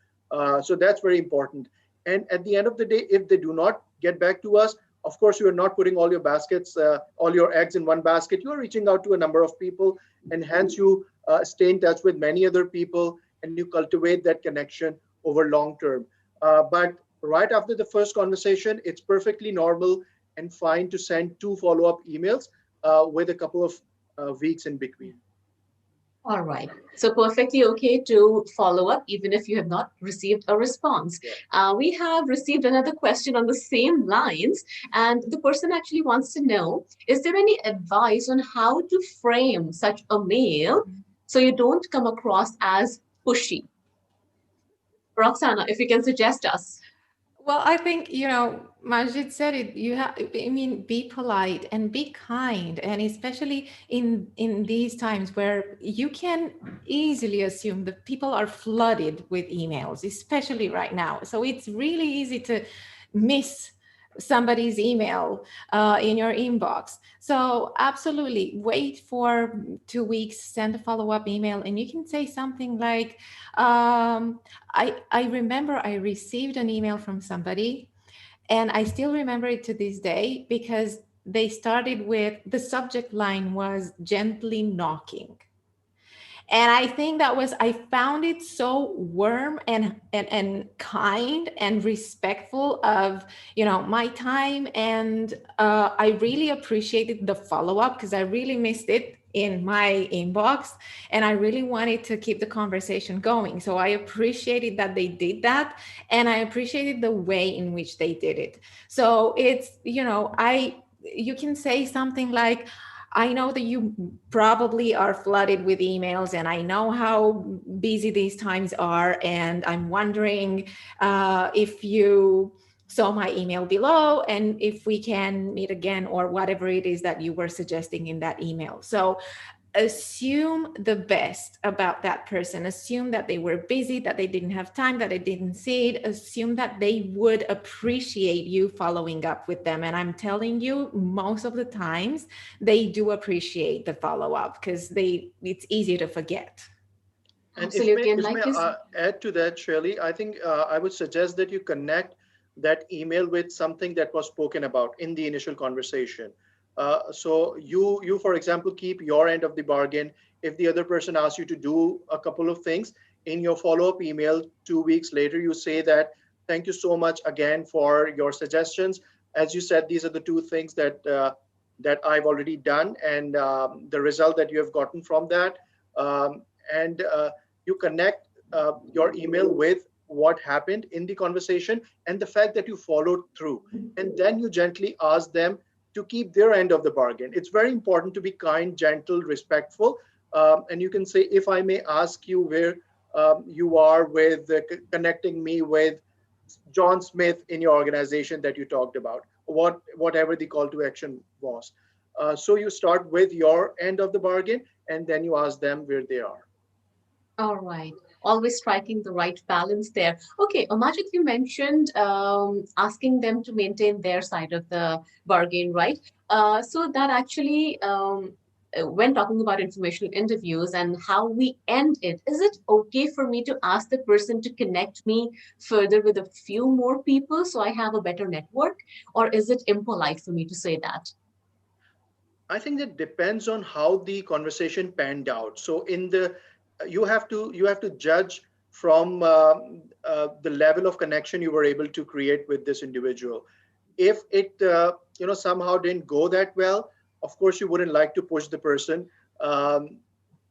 [SPEAKER 3] So that's very important. And at the end of the day, if they do not get back to us, of course, you are not putting all your baskets, all your eggs in one basket. You are reaching out to a number of people, and hence you stay in touch with many other people, and you cultivate that connection over long term. But right after the first conversation, it's perfectly normal and fine to send 2 follow-up emails with a couple of weeks in between.
[SPEAKER 1] All right. So perfectly okay to follow up even if you have not received a response.
[SPEAKER 3] Yeah.
[SPEAKER 1] We have received another question on the same lines, and the person actually wants to know, is there any advice on how to frame such a mail so you don't come across as pushy? Roxana, if you can suggest us.
[SPEAKER 2] Well, I think, Majid said it, I mean, be polite and be kind. And especially in these times where you can easily assume that people are flooded with emails, especially right now. So it's really easy to miss somebody's email in your inbox. So absolutely wait for 2 weeks, send a follow-up email, and you can say something like, I remember I received an email from somebody, and I still remember it to this day because they started with, the subject line was gently knocking. And I think I found it so warm and kind and respectful of, my time. And I really appreciated the follow-up because I really missed it in my inbox, and I really wanted to keep the conversation going. So I appreciated that they did that, and I appreciated the way in which they did it. So it's, you can say something like, I know that you probably are flooded with emails, and I know how busy these times are. And I'm wondering if you saw my email below and if we can meet again, or whatever it is that you were suggesting in that email. So assume the best about that person. Assume that they were busy, that they didn't have time, that they didn't see it. Assume that they would appreciate you following up with them. And I'm telling you, most of the times they do appreciate the follow-up because it's easy to forget.
[SPEAKER 3] And
[SPEAKER 1] Absolutely. And
[SPEAKER 3] if
[SPEAKER 1] like
[SPEAKER 3] may
[SPEAKER 1] you said,
[SPEAKER 3] add to that, Shirley, I think I would suggest that you connect that email with something that was spoken about in the initial conversation. So you, for example, keep your end of the bargain. If the other person asks you to do a couple of things in your follow-up email 2 weeks later, you say that, thank you so much again for your suggestions. As you said, these are the 2 things that I've already done, and the result that you have gotten from that. And you connect your email with what happened in the conversation and the fact that you followed through. And then you gently ask them to keep their end of the bargain. It's very important to be kind, gentle, respectful. And you can say, if I may ask you where you are with connecting me with John Smith in your organization that you talked about, whatever the call to action was. So you start with your end of the bargain, and then you ask them where they are.
[SPEAKER 1] all right. Always striking the right balance there. Okay, Majid, you mentioned asking them to maintain their side of the bargain, right? So that actually, when talking about informational interviews and how we end it, is it okay for me to ask the person to connect me further with a few more people so I have a better network? Or is it impolite for me to say that?
[SPEAKER 3] I think that depends on how the conversation panned out. So in the you have to judge from the level of connection you were able to create with this individual. If it somehow didn't go that well, of course you wouldn't like to push the person um,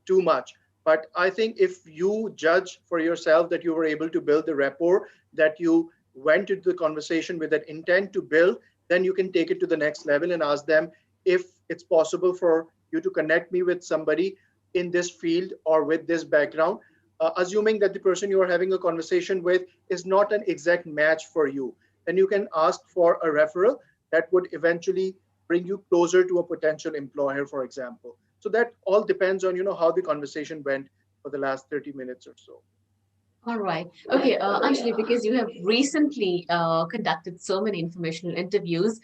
[SPEAKER 3] too much. But I think if you judge for yourself that you were able to build the rapport, that you went into the conversation with that intent to build, then you can take it to the next level and ask them if it's possible for you to connect me with somebody in this field or with this background. assuming that the person you are having a conversation with is not an exact match for you, then you can ask for a referral that would eventually bring you closer to a potential employer, for example. So that all depends on, how the conversation went for the last 30 minutes or so.
[SPEAKER 1] All right. Okay, Anjali, because you have recently conducted so many informational interviews,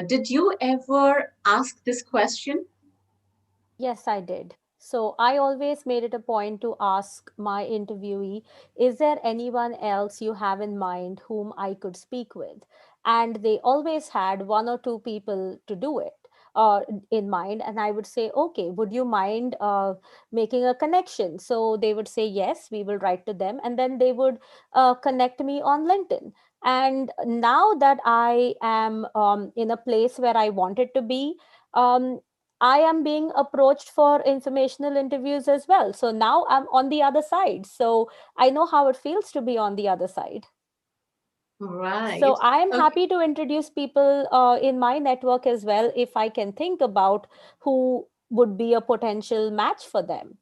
[SPEAKER 1] did you ever ask this question?
[SPEAKER 4] Yes, I did. So I always made it a point to ask my interviewee, is there anyone else you have in mind whom I could speak with? And they always had one or two people to do it in mind. And I would say, okay, would you mind making a connection? So they would say, yes, we will write to them. And then they would connect me on LinkedIn. And now that I am in a place where I wanted to be, um, I am being approached for informational interviews as well. So now I'm on the other side. So I know how it feels to be on the other side. So
[SPEAKER 1] Right.
[SPEAKER 4] I am
[SPEAKER 1] Okay.
[SPEAKER 4] happy to introduce people in my network as well if I can think about who would be a potential match for them.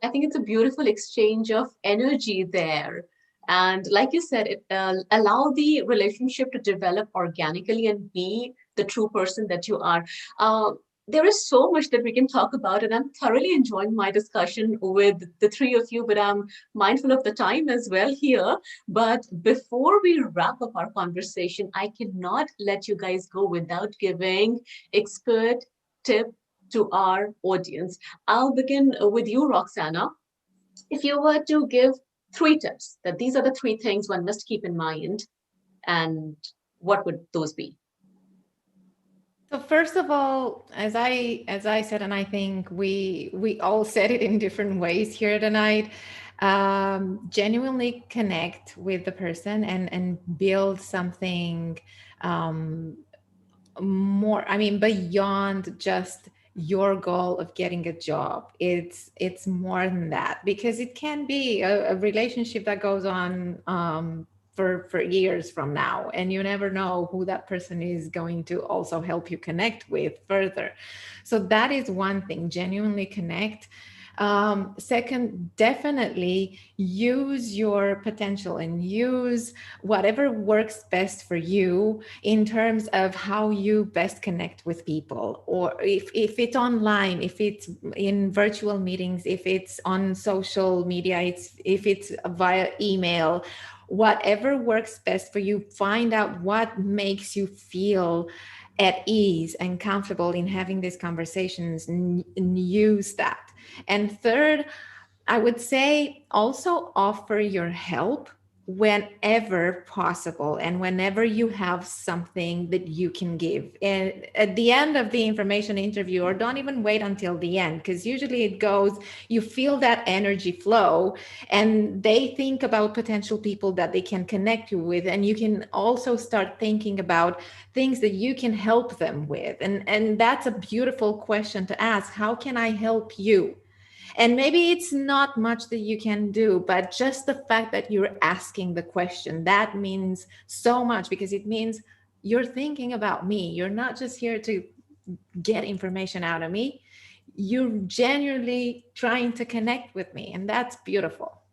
[SPEAKER 1] I think it's a beautiful exchange of energy there. And like you said, it allow the relationship to develop organically and be the true person that you are. Uh, there is so much that we can talk about, and I'm thoroughly enjoying my discussion with the three of you, but I'm mindful of the time as well here. But before we wrap up our conversation, I cannot let you guys go without giving expert tip to our audience. I'll begin with you, Roxana. If you were to give three tips, that these are the three things one must keep in mind, and what would those be?
[SPEAKER 2] So first of all, as I said, and I think we all said it in different ways here tonight, genuinely connect with the person and build something um, more, I mean, beyond just your goal of getting a job. It's more than that, because it can be a relationship that goes on for years from now, and you never know who that person is going to also help you connect with further. So that is one thing, genuinely connect. Second, definitely use your potential and use whatever works best for you in terms of how you best connect with people, or if it's online, if it's in virtual meetings, if it's on social media, if it's via email, whatever works best for you. Find out what makes you feel at ease and comfortable in having these conversations, and use that. And third, I would say also offer your help whenever possible and whenever you have something that you can give. And at the end of the information interview, or don't even wait until the end, because usually it goes, you feel that energy flow, and they think about potential people that they can connect you with. And you can also start thinking about things that you can help them with. And that's a beautiful question to ask. How can I help you? And maybe it's not much that you can do, but just the fact that you're asking the question, that means so much, because it means you're thinking about me. You're not just here to get information out of me. You're genuinely trying to connect with me, and that's beautiful.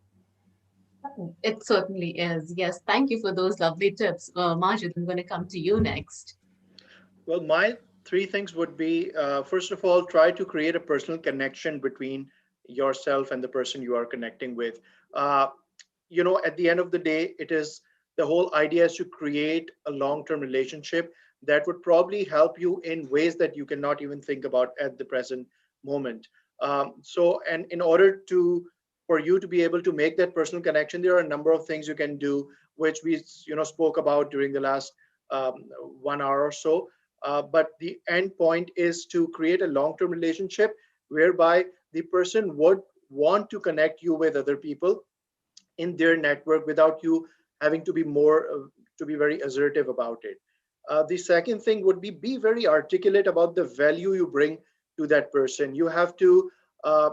[SPEAKER 1] It certainly is. Yes, thank you for those lovely tips. Majid, I'm going to come to you next.
[SPEAKER 3] Well, my three things would be, first of all, try to create a personal connection between yourself and the person you are connecting with. Uh, at the end of the day, it is the whole idea is to create a long-term relationship that would probably help you in ways that you cannot even think about at the present moment. And in order to for you to be able to make that personal connection, there are a number of things you can do, which we spoke about during the last 1 hour or so. But the end point is to create a long-term relationship whereby the person would want to connect you with other people in their network without you having to be very assertive about it. The second thing would be very articulate about the value you bring to that person. You have to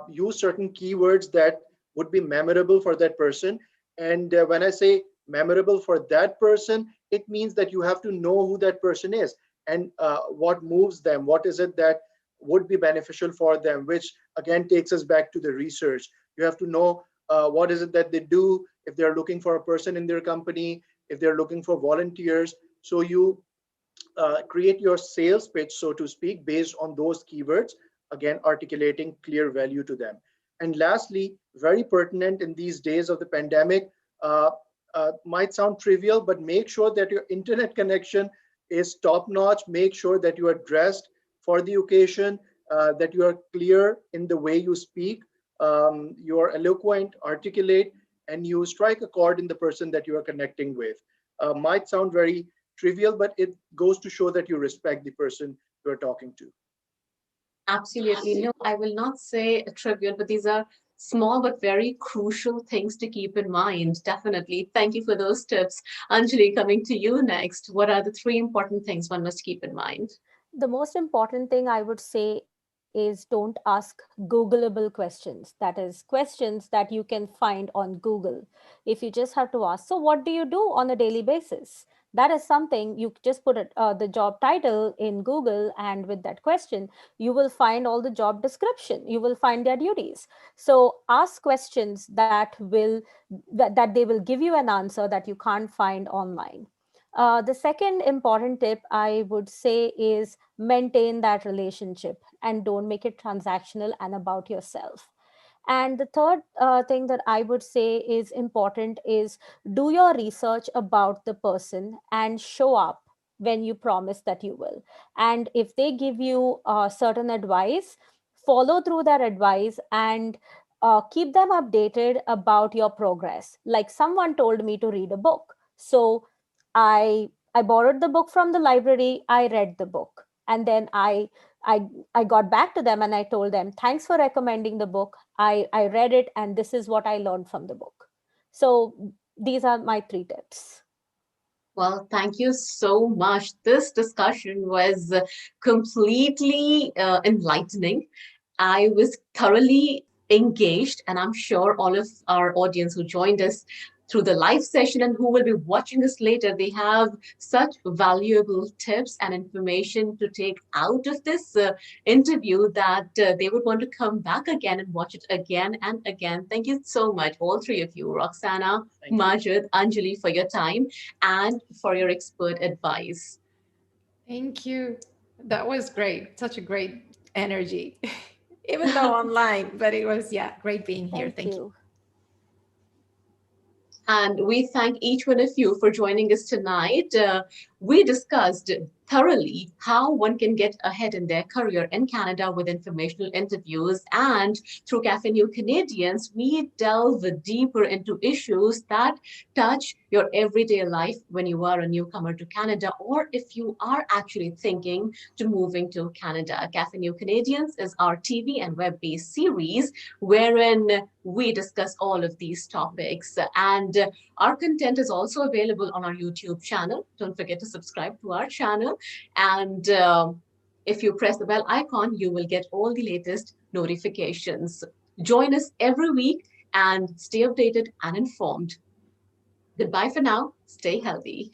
[SPEAKER 3] use certain keywords that would be memorable for that person. And when I say memorable for that person, it means that you have to know who that person is and what moves them, what is it that would be beneficial for them, which again takes us back to the research. You have to know what is it that they do, if they're looking for a person in their company, if they're looking for volunteers. So you create your sales pitch, so to speak, based on those keywords, again, articulating clear value to them. And lastly, very pertinent in these days of the pandemic, uh, might sound trivial, but make sure that your internet connection is top notch. Make sure that you are dressed for the occasion, that you are clear in the way you speak, you are eloquent, articulate, and you strike a chord in the person that you are connecting with. Might sound very trivial, but it goes to show that you respect the person you're talking to.
[SPEAKER 1] Absolutely. No, I will not say trivial, but these are small but very crucial things to keep in mind. Definitely. Thank you for those tips. Anjali, coming to you next. What are the three important things one must keep in mind?
[SPEAKER 4] The most important thing I would say is don't ask Googleable questions. That is, questions that you can find on Google. If you just have to ask, so what do you do on a daily basis? That is something you just put the job title in Google, and with that question, you will find all the job description. You will find their duties. So ask questions that they will give you an answer that you can't find online. The second important tip I would say is maintain that relationship and don't make it transactional and about yourself. And the third thing that I would say is important is do your research about the person and show up when you promise that you will. And if they give you certain advice, follow through that advice and keep them updated about your progress. Like someone told me to read a book. So I borrowed the book from the library, I read the book. And then I I got back to them and I told them, thanks for recommending the book. I read it and this is what I learned from the book. So these are my three tips.
[SPEAKER 1] Well, thank you so much. This discussion was completely enlightening. I was thoroughly engaged, and I'm sure all of our audience who joined us through the live session and who will be watching us later, they have such valuable tips and information to take out of this interview that they would want to come back again and watch it again and again. Thank you so much, all three of you, Roxana,
[SPEAKER 3] Thank you.
[SPEAKER 1] Majid, Anjali, for your time and for your expert advice.
[SPEAKER 2] Thank you. That was great. Such a great energy, even though online, but it was, yeah, great being here.
[SPEAKER 4] Thank
[SPEAKER 2] Thank you.
[SPEAKER 4] you.
[SPEAKER 1] And we thank each one of you for joining us tonight. We discussed thoroughly how one can get ahead in their career in Canada with informational interviews. And through Café New Canadians, we delve deeper into issues that touch your everyday life when you are a newcomer to Canada, or if you are actually thinking to moving to Canada. Café New Canadians is our TV and web-based series wherein we discuss all of these topics. And our content is also available on our YouTube channel. Don't forget to subscribe to our channel. And if you press the bell icon, you will get all the latest notifications. Join us every week and stay updated and informed. Goodbye for now. Stay healthy.